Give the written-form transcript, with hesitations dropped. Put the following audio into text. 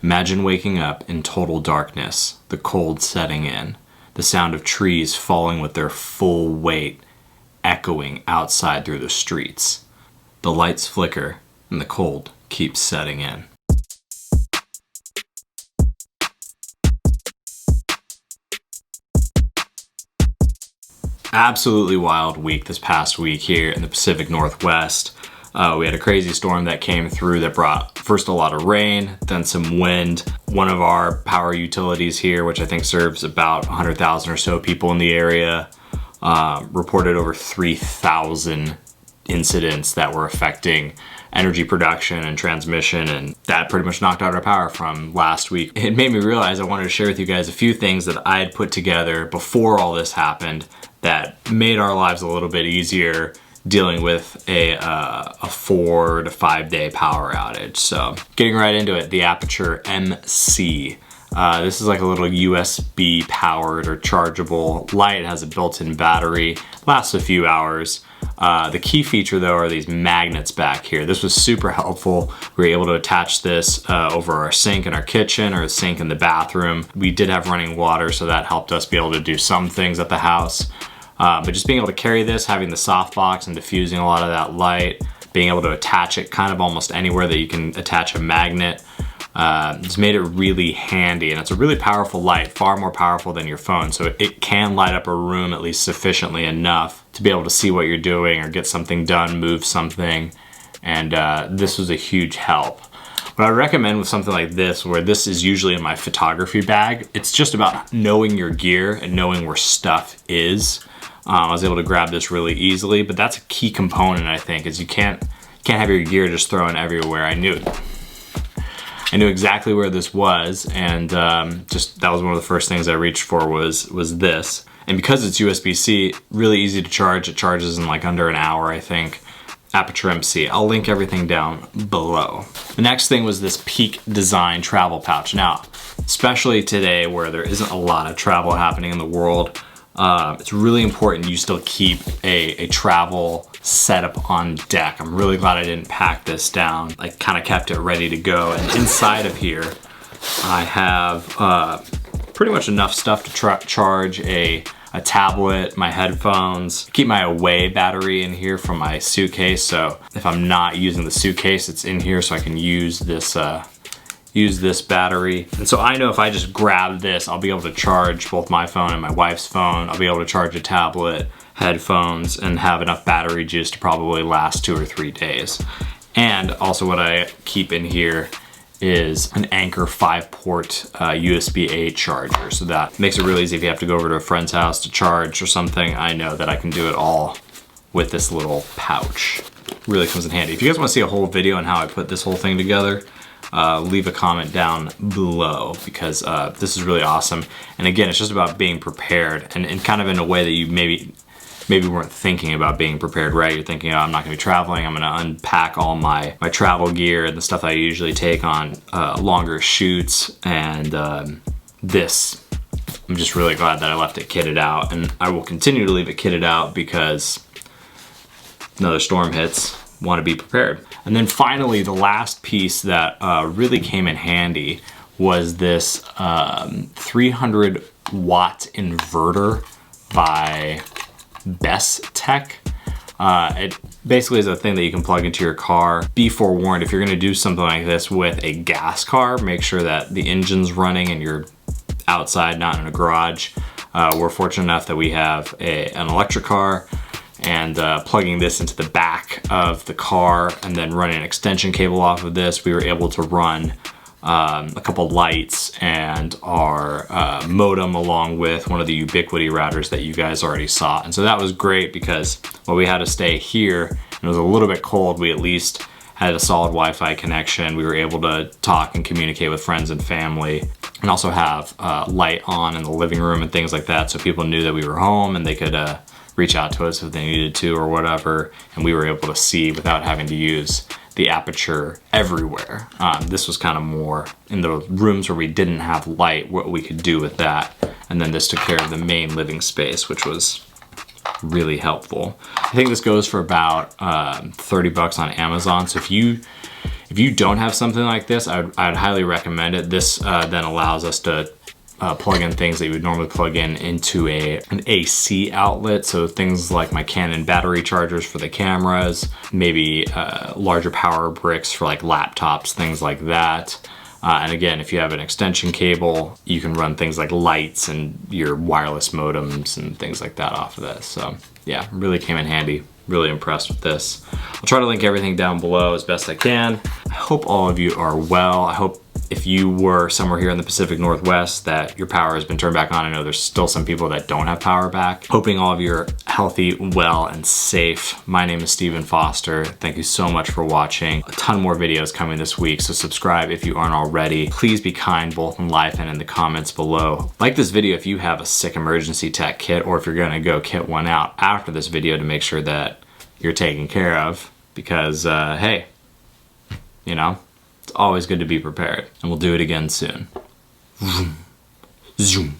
Imagine waking up in total darkness, the cold setting in, the sound of trees falling with their full weight echoing outside through the streets. The lights flicker and the cold keeps setting in. Absolutely wild week this past week here in the Pacific Northwest. We had a crazy storm that came through that brought first a lot of rain, then some wind. One of our power utilities here, which I think serves about 100,000 or so people in the area, reported over 3,000 incidents that were affecting energy production and transmission, and that pretty much knocked out our power from last week. It made me realize I wanted to share with you guys a few things that I had put together before all this happened that made our lives a little bit easier dealing with a 4 to 5 day power outage. So getting right into it, the Aputure MC. This is like a little USB powered or chargeable light. It has a built-in battery, lasts a few hours. The key feature though are these magnets back here. This was super helpful. We were able to attach this over our sink in our kitchen or the sink in the bathroom. We did have running water, so that helped us be able to do some things at the house. But just being able to carry this, having the softbox and diffusing a lot of that light, being able to attach it kind of almost anywhere that you can attach a magnet, it's made it really handy, and it's a really powerful light, far more powerful than your phone. So it can light up a room at least sufficiently enough to be able to see what you're doing or get something done, move something. And this was a huge help. What I recommend with something like this, where this is usually in my photography bag, it's just about knowing your gear and knowing where stuff is. I was able to grab this really easily, but that's a key component, I think, is you can't have your gear just thrown everywhere. I knew exactly where this was, and just that was one of the first things I reached for was this. And because it's USB-C, really easy to charge. It charges in like under an hour, I think. Aputure MC. I'll link everything down below. The next thing was this Peak Design travel pouch. Now, especially today where there isn't a lot of travel happening in the world, it's really important you still keep a travel setup on deck. I'm really glad I didn't pack this down. I kind of kept it ready to go. And inside of here, I have pretty much enough stuff to charge a tablet, my headphones, keep my away battery in here from my suitcase. So if I'm not using the suitcase, it's in here so I can use this battery. And so I know if I just grab this, I'll be able to charge both my phone and my wife's phone. I'll be able to charge a tablet, headphones, and have enough battery juice to probably last 2 or 3 days. And also what I keep in here is an Anker 5-port USB-A charger. So that makes it really easy if you have to go over to a friend's house to charge or something. I know that I can do it all with this little pouch. Really comes in handy. If you guys want to see a whole video on how I put this whole thing together, leave a comment down below, because this is really awesome. And again, it's just about being prepared, and kind of in a way that you maybe weren't thinking about being prepared, right? You're thinking, oh, I'm not gonna be traveling, I'm gonna unpack all my travel gear and the stuff I usually take on longer shoots, and this, I'm just really glad that I left it kitted out, and I will continue to leave it kitted out because another storm hits, want to be prepared. And then finally, the last piece that really came in handy was this 300 watt inverter by Bestech. It basically is a thing that you can plug into your car. Be forewarned, if you're gonna do something like this with a gas car, make sure that the engine's running and you're outside, not in a garage. We're fortunate enough that we have an electric car, and plugging this into the back of the car and then running an extension cable off of this, we were able to run a couple lights and our modem, along with one of the Ubiquiti routers that you guys already saw. And so that was great because while we had to stay here and it was a little bit cold, we at least had a solid Wi-Fi connection. We were able to talk and communicate with friends and family, and also have light on in the living room and things like that, so people knew that we were home and they could reach out to us if they needed to or whatever, and we were able to see without having to use the Aputure everywhere. This was kind of more in the rooms where we didn't have light, what we could do with that. And then this took care of the main living space, which was really helpful. I think this goes for about 30 bucks on Amazon. So if If you don't have something like this, I'd highly recommend it. This then allows us to plug in things that you would normally plug in into an AC outlet. So things like my Canon battery chargers for the cameras, maybe larger power bricks for like laptops, things like that. And again, if you have an extension cable, you can run things like lights and your wireless modems and things like that off of this. So yeah, really came in handy. Really impressed with this. I'll try to link everything down below as best I can. I hope all of you are well. I hope if you were somewhere here in the Pacific Northwest that your power has been turned back on. I know there's still some people that don't have power back. Hoping all of you are healthy, well, and safe. My name is Stephen Foster. Thank you so much for watching. A ton more videos coming this week, so subscribe if you aren't already. Please be kind both in life and in the comments below. Like this video if you have a sick emergency tech kit, or if you're gonna go kit one out after this video to make sure that you're taken care of, because hey, you know, it's always good to be prepared. And we'll do it again soon. Zoom.